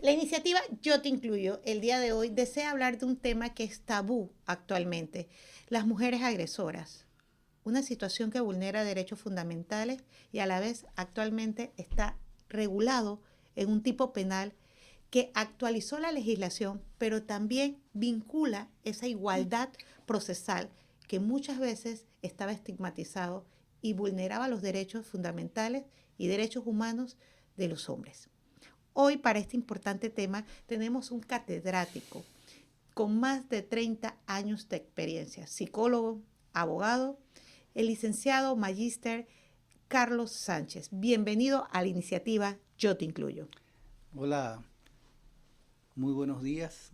La iniciativa Yo Te Incluyo, el día de hoy, desea hablar de un tema que es tabú actualmente, las mujeres agresoras. Una situación que vulnera derechos fundamentales y a la vez actualmente está regulado en un tipo penal que actualizó la legislación, pero también vincula esa igualdad procesal que muchas veces estaba estigmatizado y vulneraba los derechos fundamentales y derechos humanos de los hombres. Hoy, para este importante tema, tenemos un catedrático con más de 30 años de experiencia, psicólogo, abogado, el licenciado magíster Carlos Sánchez. Bienvenido a la iniciativa Yo Te Incluyo. Hola, muy buenos días.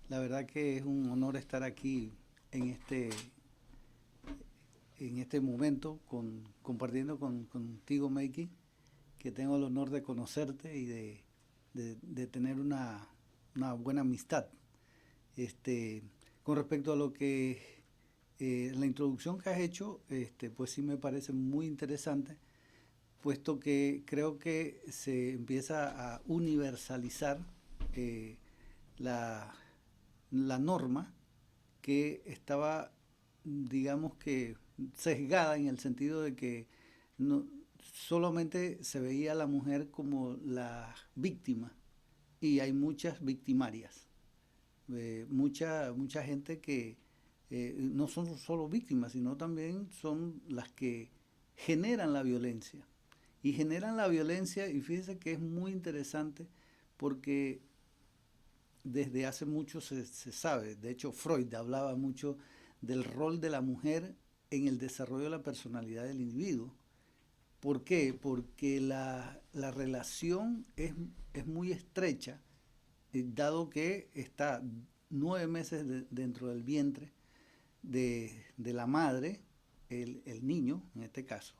La verdad que es un honor estar aquí en este momento compartiendo contigo, Meiki, que tengo el honor de conocerte y de tener una buena amistad. Este, con respecto a lo que la introducción que has hecho, pues sí me parece muy interesante, puesto que creo que se empieza a universalizar eh, la, la norma que estaba, digamos que, sesgada en el sentido de que no, solamente se veía a la mujer como la víctima y hay muchas victimarias, mucha gente que no son solo víctimas, sino también son las que generan la violencia. Y generan la violencia, y fíjese que es muy interesante porque desde hace mucho se sabe, de hecho Freud hablaba mucho del rol de la mujer en el desarrollo de la personalidad del individuo. ¿Por qué? Porque la relación es muy estrecha, dado que está 9 meses dentro del vientre de la madre, el niño en este caso,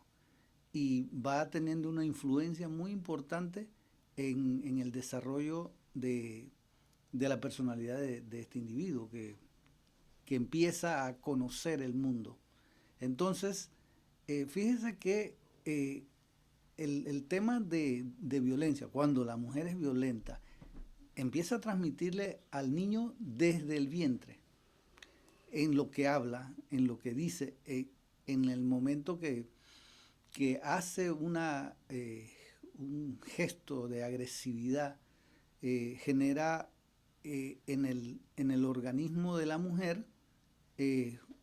y va teniendo una influencia muy importante en el desarrollo de la personalidad de este individuo que empieza a conocer el mundo. Entonces, fíjese que el tema de violencia, cuando la mujer es violenta, empieza a transmitirle al niño desde el vientre, en lo que habla, en lo que dice, en el momento que hace un gesto de agresividad, genera en el organismo de la mujer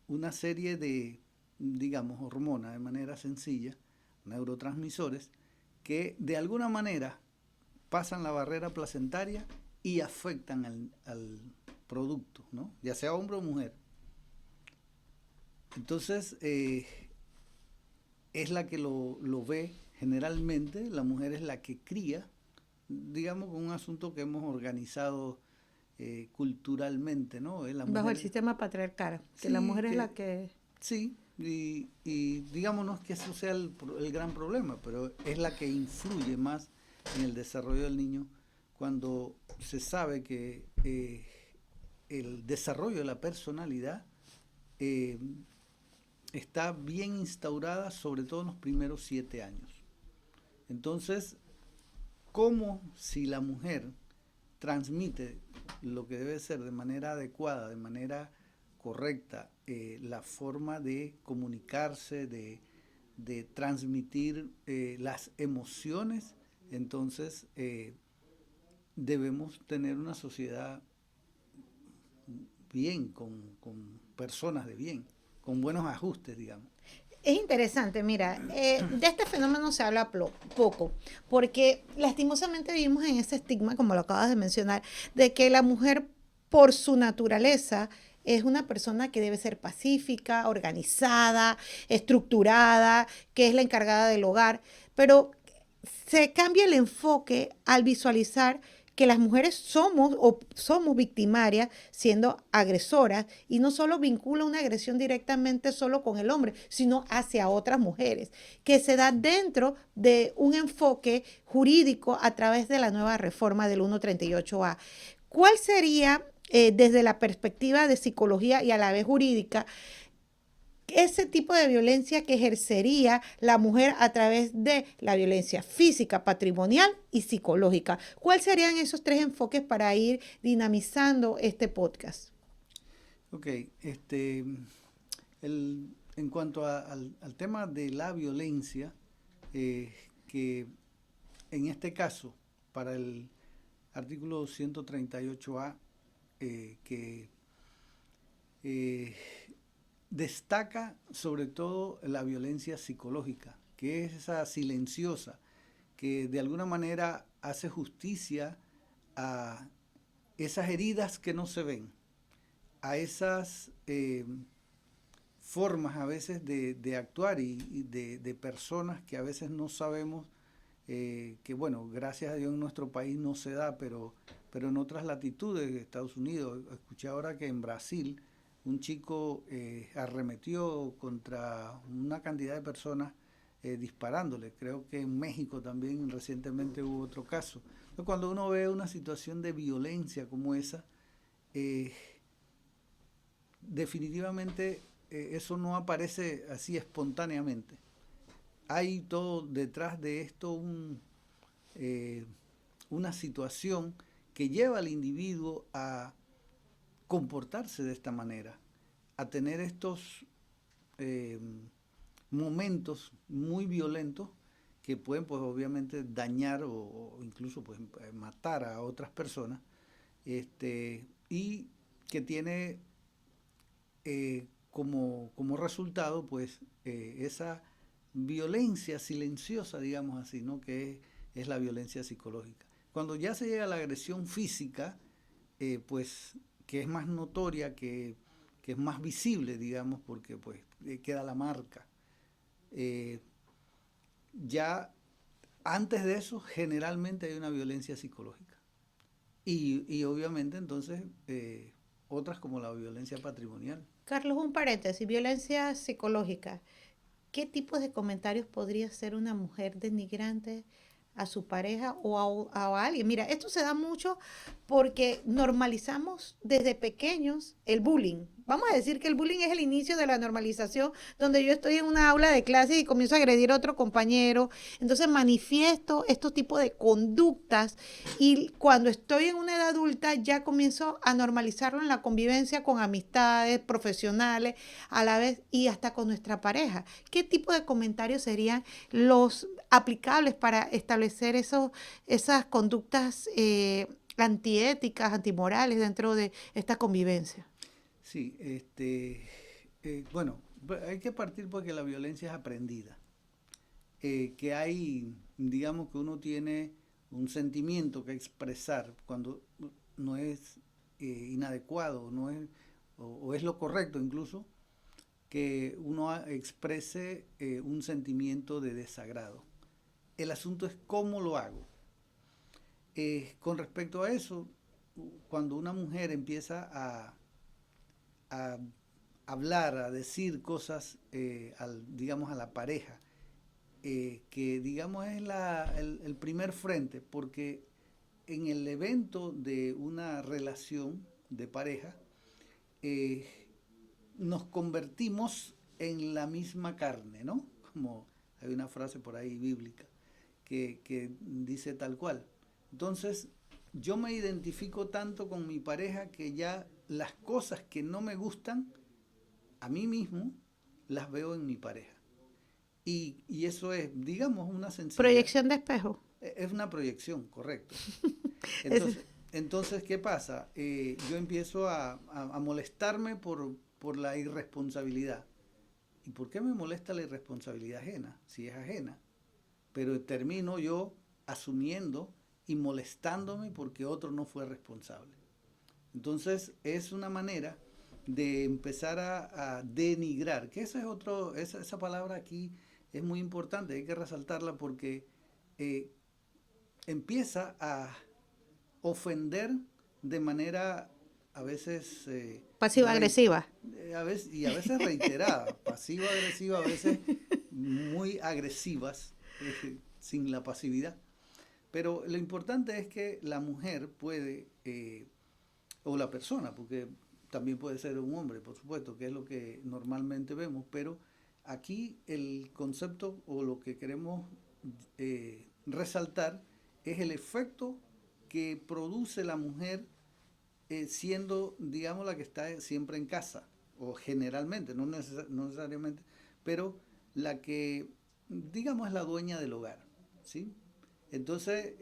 una serie de, digamos, hormonas de manera sencilla, neurotransmisores, que de alguna manera pasan la barrera placentaria y afectan al producto, ¿no? Ya sea hombre o mujer. Entonces, es la que lo ve generalmente, la mujer es la que cría, digamos, con un asunto que hemos organizado culturalmente, ¿no? La Bajo el mujer, sistema patriarcal, que la sí, mujer es la que... sí, y digamos no es que eso sea el gran problema, pero es la que influye más en el desarrollo del niño cuando se sabe que el desarrollo de la personalidad eh, está bien instaurada, sobre todo en los primeros 7 años. Entonces, ¿cómo si la mujer transmite lo que debe ser de manera adecuada, de manera correcta, la forma de comunicarse, de transmitir las emociones? Entonces, debemos tener una sociedad bien, con personas de bien, con buenos ajustes, digamos. Es interesante, mira, de este fenómeno se habla poco, porque lastimosamente vivimos en ese estigma, como lo acabas de mencionar, de que la mujer por su naturaleza es una persona que debe ser pacífica, organizada, estructurada, que es la encargada del hogar, pero se cambia el enfoque al visualizar que las mujeres somos victimarias siendo agresoras y no solo vincula una agresión directamente solo con el hombre, sino hacia otras mujeres, que se da dentro de un enfoque jurídico a través de la nueva reforma del 138A. ¿Cuál sería, desde la perspectiva de psicología y a la vez jurídica, ese tipo de violencia que ejercería la mujer a través de la violencia física, patrimonial y psicológica. ¿Cuáles serían esos tres enfoques para ir dinamizando este podcast? Ok, en cuanto al tema de la violencia, que en este caso, para el artículo 138A, que eh, destaca sobre todo la violencia psicológica, que es esa silenciosa, que de alguna manera hace justicia a esas heridas que no se ven, a esas formas a veces de actuar y de personas que a veces no sabemos, que bueno, gracias a Dios en nuestro país no se da, pero en otras latitudes de Estados Unidos, escuché ahora que en Brasil un chico arremetió contra una cantidad de personas disparándole. Creo que en México también recientemente hubo otro caso. Entonces, cuando uno ve una situación de violencia como esa, eh, definitivamente eso no aparece así espontáneamente. Hay todo detrás de esto eh, una situación que lleva al individuo a comportarse de esta manera, a tener estos eh, momentos muy violentos que pueden pues obviamente dañar o incluso pues matar a otras personas, y que tiene como resultado pues esa violencia silenciosa, digamos así, ¿no? Que es la violencia psicológica. Cuando ya se llega a la agresión física, pues que es más notoria, que es más visible, digamos, porque pues queda la marca. Eh, ya antes de eso, generalmente hay una violencia psicológica. Y obviamente entonces otras como la violencia patrimonial. Carlos, un paréntesis, violencia psicológica. ¿Qué tipos de comentarios podría hacer una mujer denigrante a su pareja o a alguien? Mira, esto se da mucho porque normalizamos desde pequeños el bullying. Vamos a decir que el bullying es el inicio de la normalización, donde yo estoy en una aula de clase y comienzo a agredir a otro compañero. Entonces manifiesto estos tipos de conductas y cuando estoy en una edad adulta ya comienzo a normalizarlo en la convivencia con amistades, profesionales, a la vez y hasta con nuestra pareja. ¿Qué tipo de comentarios serían los aplicables para establecer esas conductas antiéticas, antimorales dentro de esta convivencia? Sí, bueno, hay que partir porque la violencia es aprendida. Que hay, digamos que uno tiene un sentimiento que expresar cuando no es inadecuado, no es, o es lo correcto incluso, que uno exprese un sentimiento de desagrado. El asunto es cómo lo hago. Con respecto a eso, cuando una mujer empieza a hablar, a decir cosas, digamos, a la pareja, que digamos es el primer frente, porque en el evento de una relación de pareja, eh, nos convertimos en la misma carne, ¿no? Como hay una frase por ahí bíblica que dice tal cual. Entonces, yo me identifico tanto con mi pareja que ya las cosas que no me gustan a mí mismo las veo en mi pareja. Y eso es, digamos, una sencilla, Proyección de espejo. es una proyección, correcto. Es, Entonces ¿qué pasa? Yo empiezo a molestarme por la irresponsabilidad. ¿Y por qué me molesta la irresponsabilidad ajena? Si es ajena. Pero termino yo asumiendo y molestándome porque otro no fue responsable. Entonces es una manera de empezar a denigrar, que ese es otro, esa palabra aquí es muy importante, hay que resaltarla porque eh, empieza a ofender de manera a veces, pasiva-agresiva. y a veces reiterada, pasivo-agresiva, a veces muy agresivas, sin la pasividad. Pero lo importante es que la mujer puede, o la persona, porque también puede ser un hombre, por supuesto, que es lo que normalmente vemos, pero aquí el concepto o lo que queremos resaltar es el efecto que produce la mujer siendo, digamos, la que está siempre en casa, o generalmente, no necesariamente, pero la que, digamos, es la dueña del hogar, ¿sí? Entonces,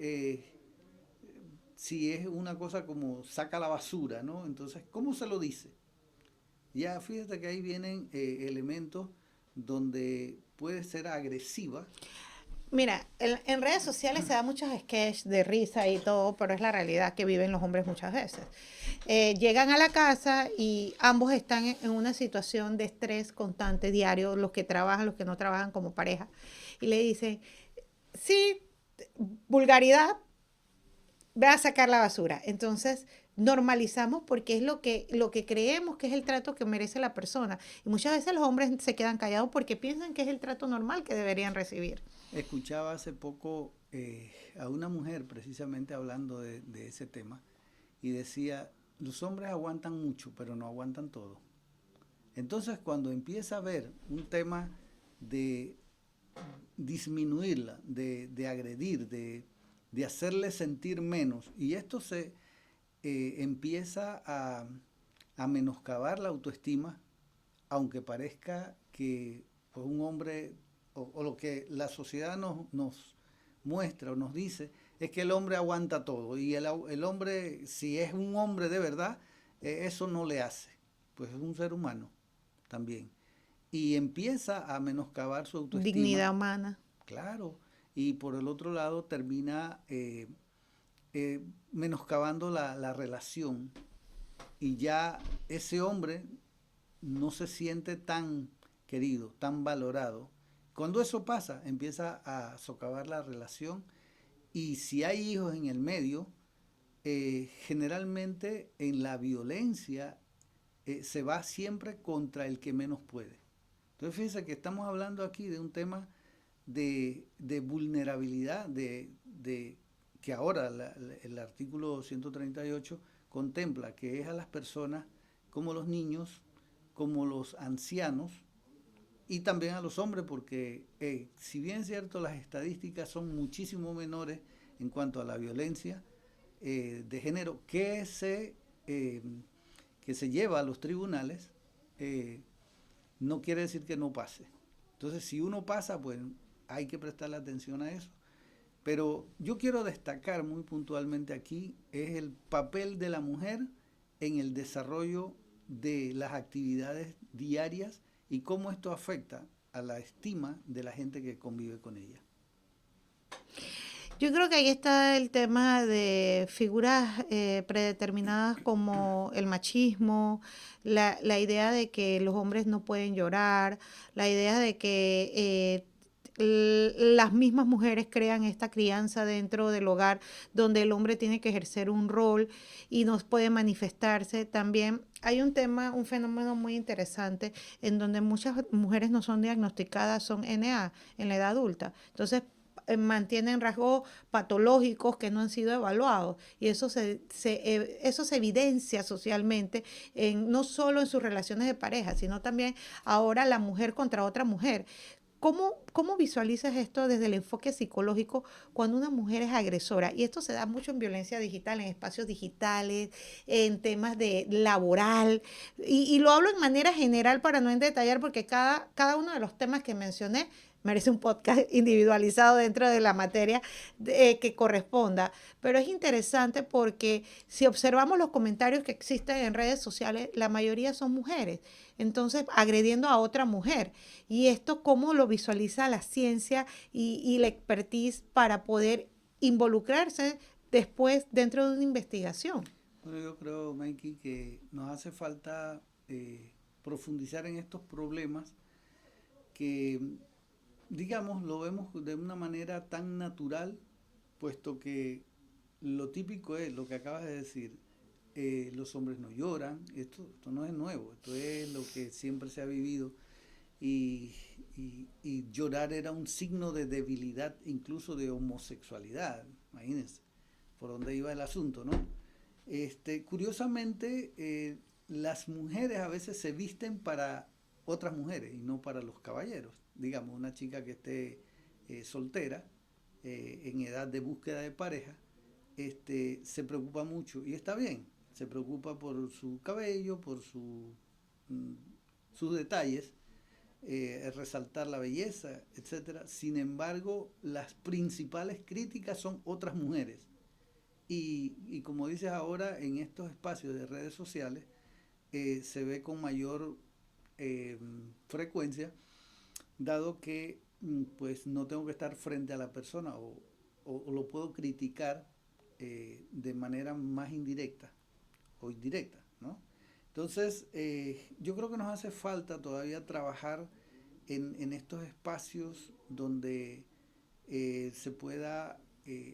si es una cosa como saca la basura, ¿no? Entonces, ¿cómo se lo dice? Ya fíjate que ahí vienen elementos donde puede ser agresiva. Mira, en redes sociales se da muchos sketches de risa y todo, pero es la realidad que viven los hombres muchas veces. Llegan a la casa y ambos están en una situación de estrés constante, diario, los que trabajan, los que no trabajan como pareja, y le dicen, sí, vulgaridad, ve a sacar la basura. Entonces, normalizamos porque es lo que creemos que es el trato que merece la persona. Y muchas veces los hombres se quedan callados porque piensan que es el trato normal que deberían recibir. Escuchaba hace poco a una mujer precisamente hablando de ese tema y decía, los hombres aguantan mucho, pero no aguantan todo. Entonces, cuando empieza a haber un tema de disminuirla, de agredir, de hacerle sentir menos, y esto se empieza a menoscabar la autoestima, aunque parezca que pues, un hombre, o lo que la sociedad nos muestra o nos dice, es que el hombre aguanta todo, y el hombre, si es un hombre de verdad, eso no le hace, pues es un ser humano también. Y empieza a menoscabar su autoestima, Dignidad humana. claro, y por el otro lado termina menoscabando la relación y ya ese hombre no se siente tan querido, tan valorado. Cuando eso pasa, empieza a socavar la relación y si hay hijos en el medio, generalmente en la violencia se va siempre contra el que menos puede. Entonces fíjense que estamos hablando aquí de un tema de vulnerabilidad, de que ahora el artículo 138 contempla que es a las personas como los niños, como los ancianos y también a los hombres, porque si bien es cierto las estadísticas son muchísimo menores en cuanto a la violencia de género eh, que se lleva a los tribunales, no quiere decir que no pase. Entonces, si uno pasa, pues hay que prestarle atención a eso. Pero yo quiero destacar muy puntualmente aquí es el papel de la mujer en el desarrollo de las actividades diarias y cómo esto afecta a la estima de la gente que convive con ella. Yo creo que ahí está el tema de figuras predeterminadas como el machismo, la idea de que los hombres no pueden llorar, la idea de que las mismas mujeres crean esta crianza dentro del hogar donde el hombre tiene que ejercer un rol y no puede manifestarse. También hay un tema, un fenómeno muy interesante en donde muchas mujeres no son diagnosticadas, son NA en la edad adulta. Entonces, mantienen rasgos patológicos que no han sido evaluados y eso se evidencia socialmente no solo en sus relaciones de pareja, sino también ahora la mujer contra otra mujer. ¿Cómo visualizas esto desde el enfoque psicológico cuando una mujer es agresora? Y esto se da mucho en violencia digital, en espacios digitales, en temas de laboral. Y lo hablo en manera general para no en detallar porque cada uno de los temas que mencioné merece un podcast individualizado dentro de la materia que corresponda. Pero es interesante porque si observamos los comentarios que existen en redes sociales, la mayoría son mujeres. Entonces, agrediendo a otra mujer. Y esto, ¿cómo lo visualiza la ciencia y la expertise para poder involucrarse después dentro de una investigación? Bueno, yo creo, Mikey, que nos hace falta profundizar en estos problemas que digamos, lo vemos de una manera tan natural, puesto que lo típico es lo que acabas de decir, los hombres no lloran, esto no es nuevo, esto es lo que siempre se ha vivido y, y llorar era un signo de debilidad, incluso de homosexualidad, imagínense por dónde iba el asunto, ¿no? Curiosamente, las mujeres a veces se visten para otras mujeres y no para los caballeros. Digamos, una chica que esté soltera, en edad de búsqueda de pareja, se preocupa mucho y está bien, se preocupa por su cabello, por mm, sus detalles, resaltar la belleza, etcétera. Sin embargo, las principales críticas son otras mujeres. Y como dices ahora, en estos espacios de redes sociales se ve con mayor eh, frecuencia, dado que pues no tengo que estar frente a la persona o lo puedo criticar de manera más indirecta o indirecta, ¿no? Entonces, yo creo que nos hace falta todavía trabajar en estos espacios donde se pueda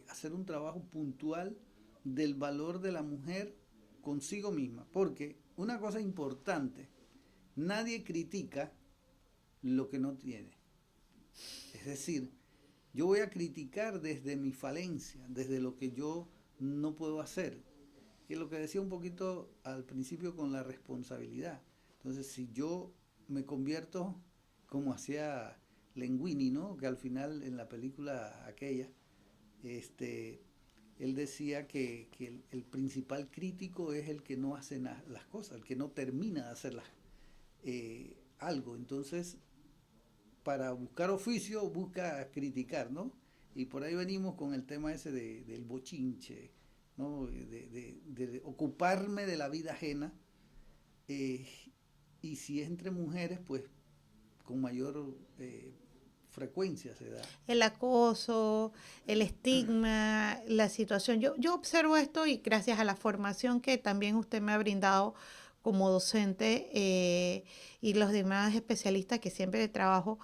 hacer un trabajo puntual del valor de la mujer consigo misma. Porque una cosa importante, nadie critica lo que no tiene. Es decir, yo voy a criticar desde mi falencia, desde lo que yo no puedo hacer. Que es lo que decía un poquito al principio con la responsabilidad. Entonces, si yo me convierto como hacía Linguini, ¿no? Que al final en la película aquella, este, él decía que el principal crítico es el que no hace las cosas, el que no termina de hacer algo. Entonces, para buscar oficio, busca criticar, ¿no? Y por ahí venimos con el tema ese del bochinche, ¿no? De ocuparme de la vida ajena. eh, y si es entre mujeres, pues con mayor frecuencia se da. El acoso, el estigma, la situación. Yo observo esto y gracias a la formación que también usted me ha brindado como docente y los demás especialistas que siempre trabajo,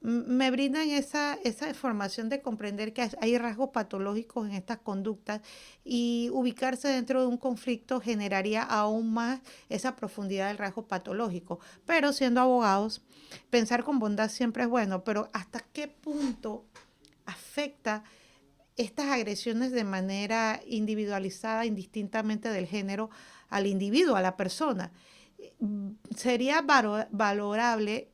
me brindan esa información de comprender que hay rasgos patológicos en estas conductas y ubicarse dentro de un conflicto generaría aún más esa profundidad del rasgo patológico. Pero siendo abogados, pensar con bondad siempre es bueno, pero ¿hasta qué punto afecta estas agresiones de manera individualizada, indistintamente del género, al individuo, a la persona? Sería valorable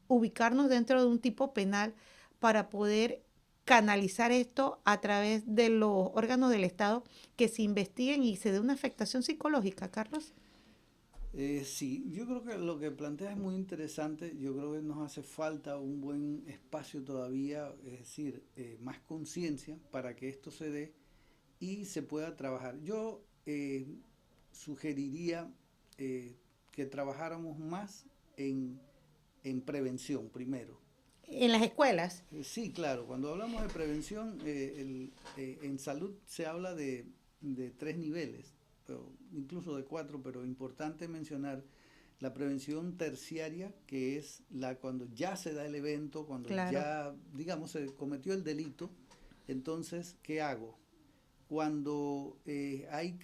ubicarnos dentro de un tipo penal para poder canalizar esto a través de los órganos del Estado que se investiguen y se dé una afectación psicológica, Carlos. Sí, yo creo que lo que planteas es muy interesante. Yo creo que nos hace falta un buen espacio todavía, es decir, más conciencia para que esto se dé y se pueda trabajar. Yo sugeriría que trabajáramos más en prevención primero. En las escuelas. Sí, claro, cuando hablamos de prevención, en salud se habla de tres niveles, incluso de cuatro, pero importante mencionar la prevención terciaria, que es la cuando ya se da el evento, cuando Claro. ya, digamos, se cometió el delito. Entonces, ¿qué hago? Cuando hay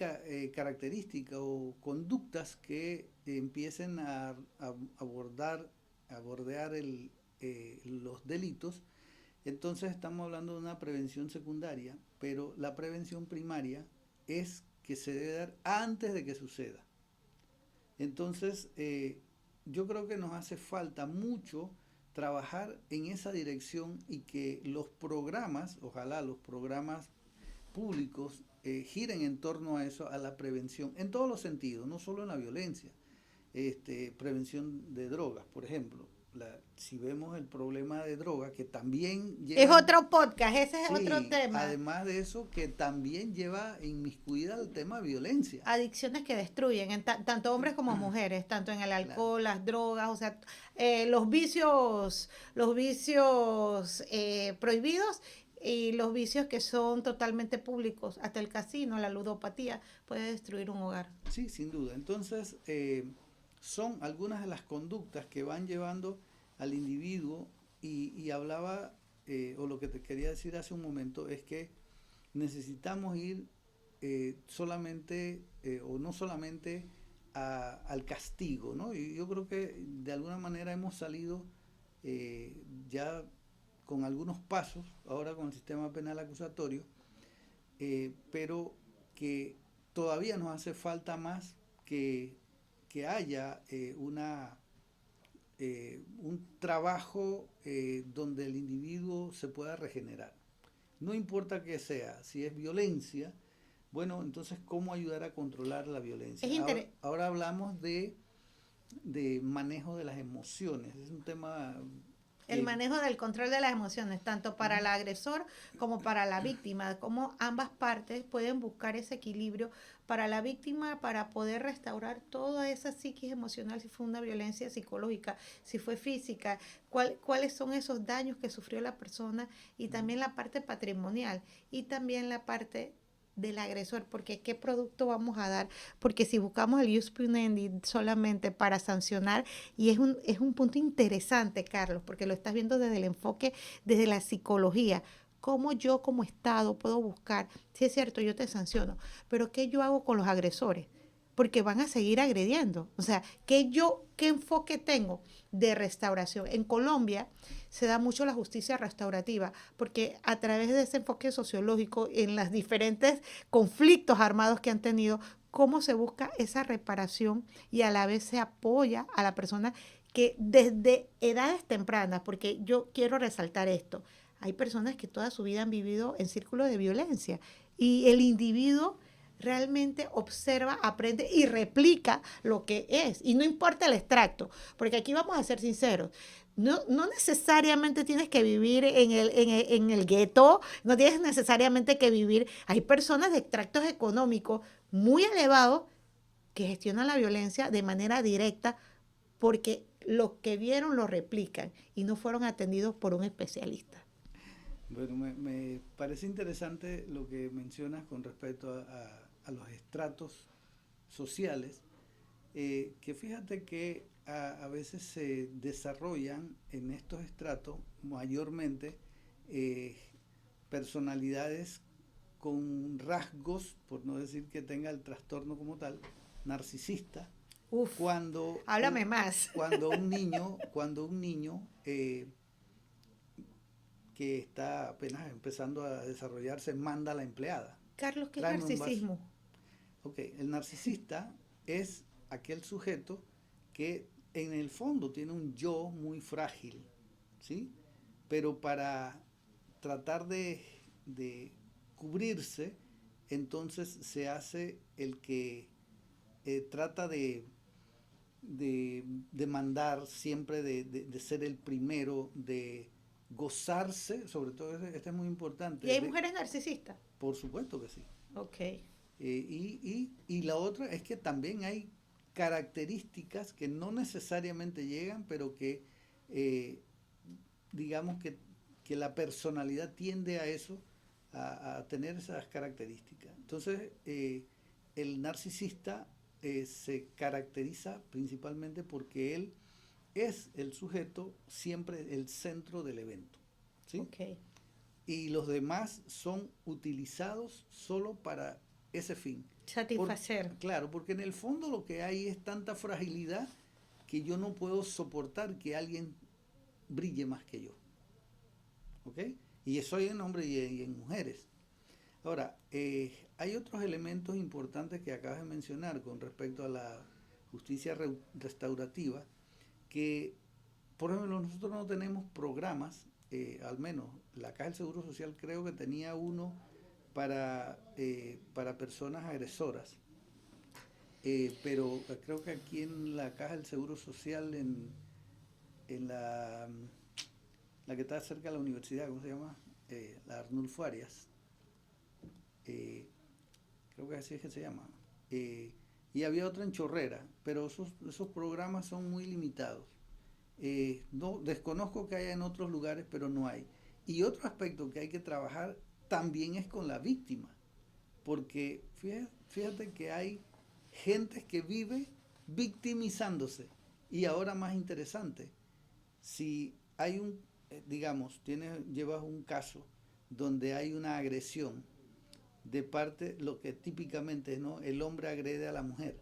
características o conductas que empiecen a bordear los delitos, entonces estamos hablando de una prevención secundaria, pero la prevención primaria es que se debe dar antes de que suceda. Entonces, yo creo que nos hace falta mucho trabajar en esa dirección y que los programas, ojalá los programas públicos, giren en torno a eso, a la prevención, en todos los sentidos, no solo en la violencia. Prevención de drogas, por ejemplo. Si vemos el problema de drogas, que también Es lleva, otro podcast, ese es otro sí, tema. además de eso, que también lleva inmiscuida el tema violencia. Adicciones que destruyen, tanto hombres como mujeres, tanto en el Claro. alcohol, las drogas, o sea, los vicios prohibidos y los vicios que son totalmente públicos, hasta el casino, la ludopatía, puede destruir un hogar. Sí, sin duda. Entonces, son algunas de las conductas que van llevando al individuo y hablaba, o lo que te quería decir hace un momento, es que necesitamos ir solamente, o no solamente, al castigo, ¿no? Y yo creo que de alguna manera hemos salido ya con algunos pasos, ahora con el sistema penal acusatorio, pero que todavía nos hace falta más que que haya un trabajo donde el individuo se pueda regenerar. No importa qué sea, si es violencia, bueno, entonces ¿cómo ayudar a controlar la violencia? Ahora hablamos de manejo de las emociones, es un tema el manejo del control de las emociones, tanto para el agresor como para la víctima, cómo ambas partes pueden buscar ese equilibrio para la víctima para poder restaurar toda esa psiquis emocional, si fue una violencia psicológica, si fue física, cuáles son esos daños que sufrió la persona y también la parte patrimonial y también la parte del agresor, porque qué producto vamos a dar, porque si buscamos el jus puniendi solamente para sancionar, y es un punto interesante, Carlos, porque lo estás viendo desde el enfoque, desde la psicología, cómo yo como Estado puedo buscar, si es cierto, yo te sanciono, pero qué yo hago con los agresores, porque van a seguir agrediendo, o sea, qué enfoque tengo de restauración. En Colombia se da mucho la justicia restaurativa, porque a través de ese enfoque sociológico en los diferentes conflictos armados que han tenido, cómo se busca esa reparación y a la vez se apoya a la persona que desde edades tempranas, porque yo quiero resaltar esto, hay personas que toda su vida han vivido en círculos de violencia y el individuo realmente observa, aprende y replica lo que es. Y no importa el extracto, porque aquí vamos a ser sinceros. No necesariamente tienes que vivir en el gueto, no tienes necesariamente que vivir. Hay personas de extractos económicos muy elevados que gestionan la violencia de manera directa porque lo que vieron lo replican y no fueron atendidos por un especialista. Bueno, me parece interesante lo que mencionas con respecto a los estratos sociales, que fíjate que a veces se desarrollan en estos estratos mayormente eh, personalidades con rasgos, por no decir que tenga el trastorno como tal, narcisista, Uf, cuando háblame más. cuando un niño que está apenas empezando a desarrollarse manda a la empleada. Carlos, ¿qué es Tráeme un vaso. narcisismo? Ok, el narcisista es aquel sujeto que en el fondo tiene un yo muy frágil, ¿sí? Pero para tratar de cubrirse, entonces se hace el que trata de mandar siempre, de ser el primero, de gozarse, sobre todo este es muy ¿Y importante. hay mujeres narcisistas? Por supuesto que sí. Ok. Y la otra es que también hay características que no necesariamente llegan, pero que digamos que la personalidad tiende a eso, a tener esas características. Entonces, el narcisista se caracteriza principalmente porque él es el sujeto siempre el centro del evento, ¿sí? Ok. Y los demás son utilizados solo para ese fin. Satisfacer. Claro, porque en el fondo lo que hay es tanta fragilidad que yo no puedo soportar que alguien brille más que yo. ¿Ok? Y eso hay en hombres y en mujeres. Ahora, hay otros elementos importantes que acabas de mencionar con respecto a la justicia restaurativa, que, por ejemplo, nosotros no tenemos programas, al menos la Caja del Seguro Social creo que tenía uno para personas agresoras, pero creo que aquí en la Caja del Seguro Social, en la que está cerca de la universidad, ¿cómo se llama? La Arnulfo Arias, creo que así es que se llama, y había otra en Chorrera, pero esos programas son muy limitados. No, desconozco que haya en otros lugares, pero no hay. Y otro aspecto que hay que trabajar también es con la víctima, porque fíjate que hay gente que vive victimizándose. Y ahora más interesante, si hay digamos, llevas un caso donde hay una agresión de parte, lo que típicamente es, ¿no? El hombre agrede a la mujer.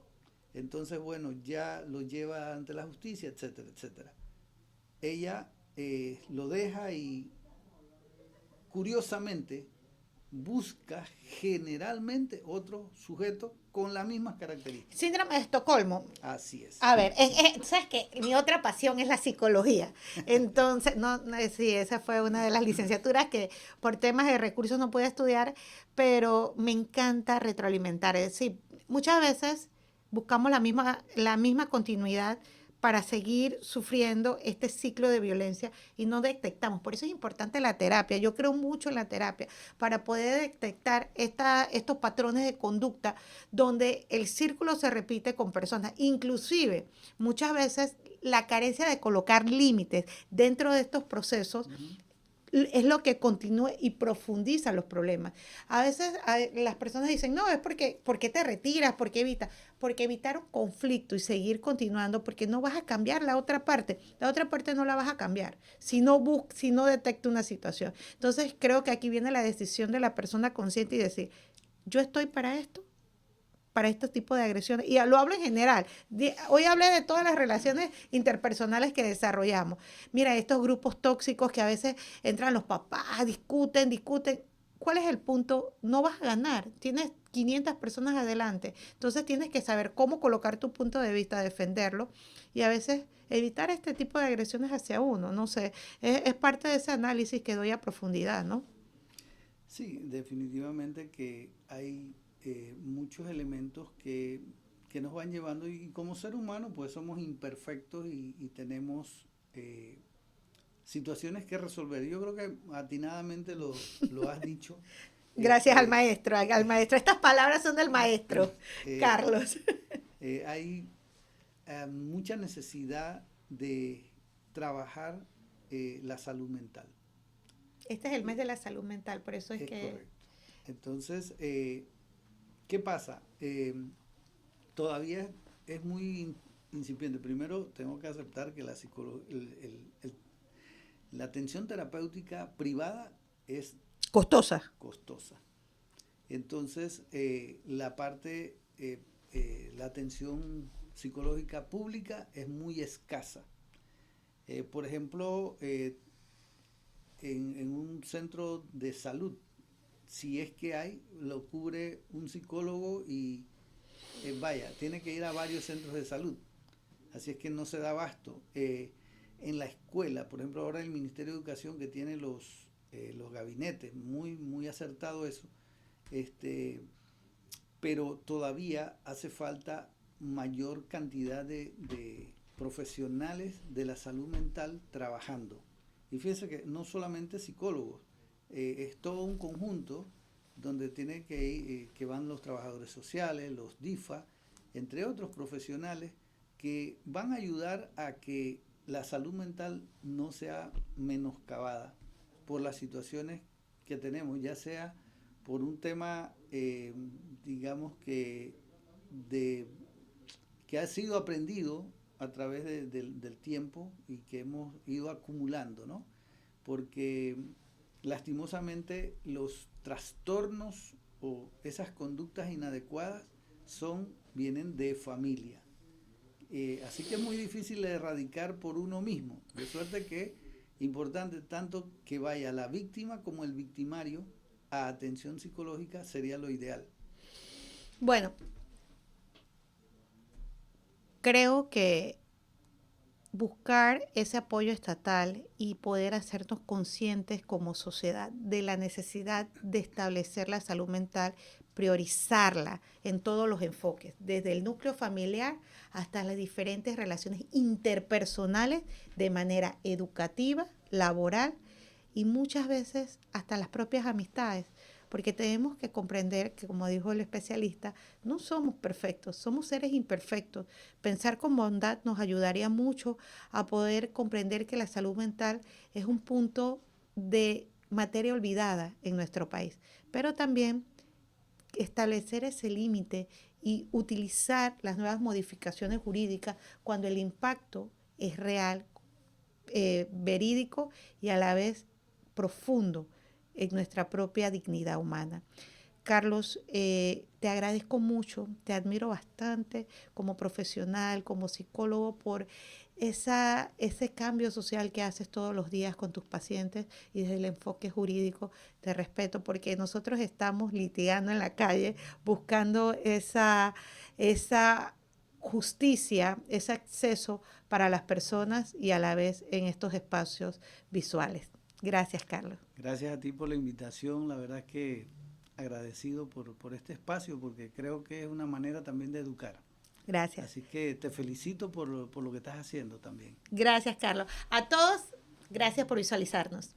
Entonces, bueno, ya lo lleva ante la justicia, etcétera, etcétera. Ella lo deja y curiosamente busca generalmente otro sujeto con las mismas características. Síndrome de Estocolmo. Así es. A ver, sabes que mi otra pasión es la psicología. Entonces, sí, esa fue una de las licenciaturas que por temas de recursos no pude estudiar, pero me encanta retroalimentar. Es decir, muchas veces buscamos la misma continuidad para seguir sufriendo este ciclo de violencia y no detectamos. Por eso es importante la terapia. Yo creo mucho en la terapia para poder detectar estos patrones de conducta donde el círculo se repite con personas. Inclusive, muchas veces la carencia de colocar límites dentro de estos procesos es lo que continúa y profundiza los problemas. A veces las personas dicen, no, es porque te retiras, porque evitas. Porque evitar un conflicto y seguir continuando, porque no vas a cambiar la otra parte. La otra parte no la vas a cambiar si no detecta una situación. Entonces creo que aquí viene la decisión de la persona consciente y decir, yo estoy para este tipo de agresiones. Y lo hablo en general. Hoy hablé de todas las relaciones interpersonales que desarrollamos. Mira, estos grupos tóxicos que a veces entran los papás, discuten. ¿Cuál es el punto? No vas a ganar. Tienes 500 personas adelante. Entonces tienes que saber cómo colocar tu punto de vista, defenderlo y a veces evitar este tipo de agresiones hacia uno. No sé, es parte de ese análisis que doy a profundidad, ¿no? Sí, definitivamente que hay muchos elementos que nos van llevando y como ser humano pues somos imperfectos y tenemos situaciones que resolver. Yo creo que atinadamente lo has dicho. Gracias al Este, maestro, al maestro. Estas palabras son del maestro, eh, Carlos. hay mucha necesidad de trabajar la salud mental. Este es el mes de la salud mental, por eso es Es que... correcto. Entonces, ¿qué pasa? Todavía es muy incipiente. Primero, tengo que aceptar que la atención terapéutica privada es Costosa. costosa. Entonces, la atención psicológica pública es muy escasa. Por ejemplo, en un centro de salud, si es que hay, lo cubre un psicólogo y vaya, tiene que ir a varios centros de salud. Así es que no se da abasto. En la escuela, por ejemplo, ahora el Ministerio de Educación que tiene los gabinetes, muy acertado eso, pero todavía hace falta mayor cantidad de profesionales de la salud mental trabajando. Y fíjense que no solamente psicólogos, es todo un conjunto donde que van los trabajadores sociales, los DIFA, entre otros profesionales que van a ayudar a que la salud mental no sea menoscabada por las situaciones que tenemos, ya sea por un tema, digamos de, que ha sido aprendido a través del tiempo y que hemos ido acumulando, ¿no? Porque lastimosamente los trastornos o esas conductas inadecuadas vienen de familia. Así que es muy difícil de erradicar por uno mismo. De suerte que importante tanto que vaya la víctima como el victimario a atención psicológica sería lo ideal. Bueno, creo que buscar ese apoyo estatal y poder hacernos conscientes como sociedad de la necesidad de establecer la salud mental, priorizarla en todos los enfoques, desde el núcleo familiar hasta las diferentes relaciones interpersonales de manera educativa, laboral y muchas veces hasta las propias amistades, porque tenemos que comprender que, como dijo el especialista, no somos perfectos, somos seres imperfectos. Pensar con bondad nos ayudaría mucho a poder comprender que la salud mental es un punto de materia olvidada en nuestro país, pero también establecer ese límite y utilizar las nuevas modificaciones jurídicas cuando el impacto es real, verídico y a la vez profundo en nuestra propia dignidad humana. Carlos, te agradezco mucho, te admiro bastante como profesional, como psicólogo, por ese cambio social que haces todos los días con tus pacientes y desde el enfoque jurídico. Te respeto porque nosotros estamos litigando en la calle buscando esa justicia, ese acceso para las personas y a la vez en estos espacios visuales. Gracias, Carlos. Gracias a ti por la invitación. La verdad es que agradecido por este espacio porque creo que es una manera también de educar. Gracias. Así que te felicito por lo que estás haciendo también. Gracias, Carlos. A todos, gracias por visualizarnos.